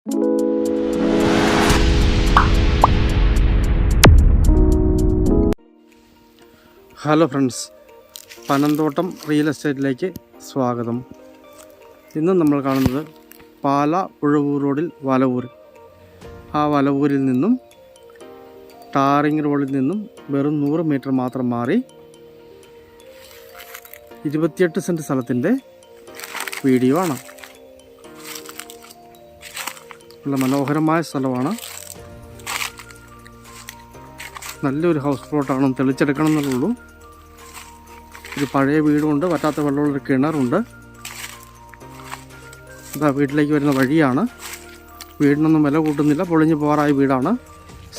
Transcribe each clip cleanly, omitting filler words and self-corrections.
Hello friends, Panamthottam real എസ്റ്റേറ്റിലേക്ക് സ്വാഗതം. ഇന്ന് നമ്മൾ കാണുന്നത് പാല ഉഴവൂർ റോഡിൽ വലവൂർ. ആ വലവൂരിൽ നിന്നും ടാറിങ് റോഡിൽ നിന്നും വെറും 100 മീറ്റർ മാത്രം മാറി 28 സെൻറ്റ് സ്ഥലത്തിൻ്റെ വീഡിയോ ആണ്. നല്ല മനോഹരമായ സ്ഥലമാണ്. നല്ലൊരു ഹൗസ് പ്ലോട്ടാണ്. തെളിച്ചെടുക്കണം എന്നുള്ളൂ. ഒരു പഴയ വീടുമുണ്ട്, വറ്റാത്ത വെള്ളമുള്ളൊരു കിണറുണ്ട്. ഇതാ വീട്ടിലേക്ക് വരുന്ന വഴിയാണ്. വീടിനൊന്നും വില കൂട്ടുന്നില്ല, പൊളിഞ്ഞു പോകാറായ വീടാണ്.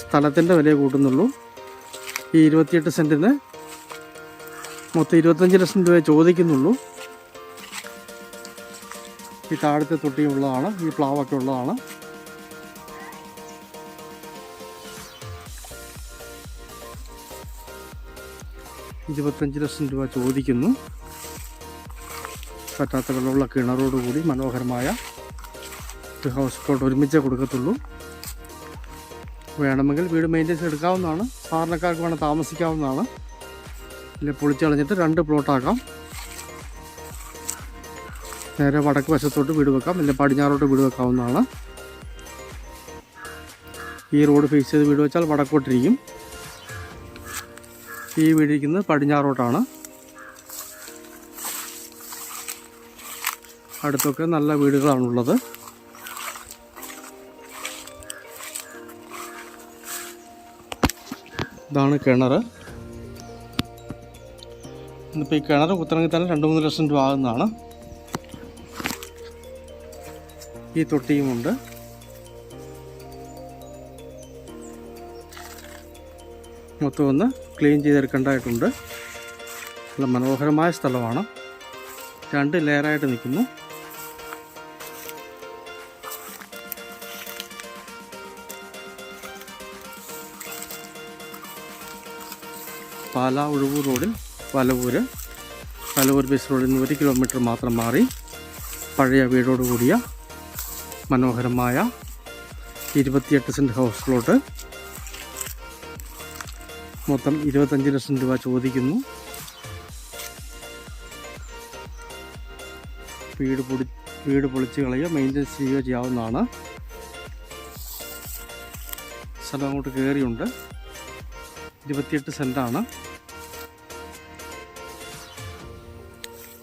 സ്ഥലത്തിൻ്റെ വിലയെ കൂട്ടുന്നുള്ളൂ. ഈ 28 സെൻറ്റിന് മൊത്തം 25 ലക്ഷം രൂപയെ ചോദിക്കുന്നുള്ളൂ. ഈ താഴത്തെ തൊട്ടിയും ഉള്ളതാണ്, ഈ പ്ലാവൊക്കെ ഉള്ളതാണ്. $25 ലക്ഷം രൂപ ചോദിക്കുന്നു. പറ്റാത്ത വെള്ളമുള്ള കിണറോടുകൂടി മനോഹരമായ ഒരു ഹൗസ് പ്ലോട്ട് ഒരുമിച്ചേ കൊടുക്കത്തുള്ളൂ. വേണമെങ്കിൽ വീട് മെയിൻ്റെനൻസ് എടുക്കാവുന്നതാണ്. സാധാരണക്കാർക്ക് വേണം താമസിക്കാവുന്നതാണ്. ഇല്ല, പൊളിച്ച് കളഞ്ഞിട്ട് 2 പ്ലോട്ടാക്കാം. നേരെ വടക്ക് വശത്തോട്ട് വീട് വെക്കാം, ഇല്ല പടിഞ്ഞാറോട്ട് വീട് വെക്കാവുന്നതാണ്. ഈ റോഡ് ഫേസ് ചെയ്ത് വീട് വെച്ചാൽ വടക്കോട്ടിരിക്കും. ഈ വീടിരിക്കുന്നത് പടിഞ്ഞാറോട്ടാണ്. അടുത്തൊക്കെ നല്ല വീടുകളാണുള്ളത്. ഇതാണ് കിണർ. ഇന്നിപ്പോൾ ഈ കിണർ കുത്തിറങ്ങി തന്നെ 2-3 ലക്ഷം രൂപ ആകുന്നതാണ്. ഈ തൊട്ടിയുമുണ്ട്. മൊത്തം ഒന്ന് ക്ലീൻ ചെയ്തെടുക്കേണ്ടതായിട്ടുണ്ട്. നല്ല മനോഹരമായ സ്ഥലമാണ്. 2 ലെയറായിട്ട് നിൽക്കുന്നു. പാല ഉഴവൂർ റോഡിൽ വലവൂർ ബേസ് റോഡിൽ നിന്ന് 1 കിലോമീറ്റർ മാത്രം മാറി പഴയ വീടോട് കൂടിയ മനോഹരമായ 28 സെൻറ്റ് ഹൗസ് പ്ലോട്ട്. മൊത്തം 25 ലക്ഷം രൂപ ചോദിക്കുന്നു. വീട് പൊളിച്ച് കളയുക, മെയിൻ്റെനൻസ് ചെയ്യുകയോ ചെയ്യാവുന്നതാണ്. സ്ഥലം അങ്ങോട്ട് കയറിയുണ്ട്. 28 സെൻറ്റാണ്.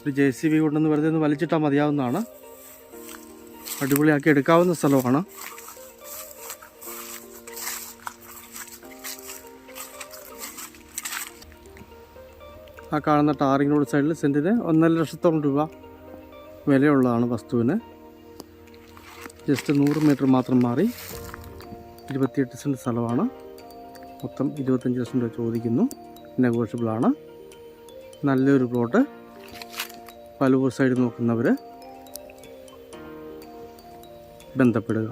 ഒരു JCB കൊണ്ടുവന്ന് വെറുതെ ഒന്ന് വലിച്ചിട്ടാൽ മതിയാവുന്നതാണ്. അടിപൊളിയാക്കി എടുക്കാവുന്ന സ്ഥലമാണ്. ആ കാണുന്ന ടാറിങ് റോഡ് സൈഡിൽ സെൻറ്റിന് 1.5 ലക്ഷത്തോളം രൂപ വിലയുള്ളതാണ് വസ്തുവിന്. ജസ്റ്റ് 100 മീറ്റർ മാത്രം മാറി 28 സെൻറ്റ് സ്ഥലമാണ്. മൊത്തം 25 ലക്ഷം രൂപ ചോദിക്കുന്നു. നെഗോഷ്യബിളാണ്. നല്ലൊരു പ്ലോട്ട്. വലവൂർ സൈഡ് നോക്കുന്നവർ ബന്ധപ്പെടുക.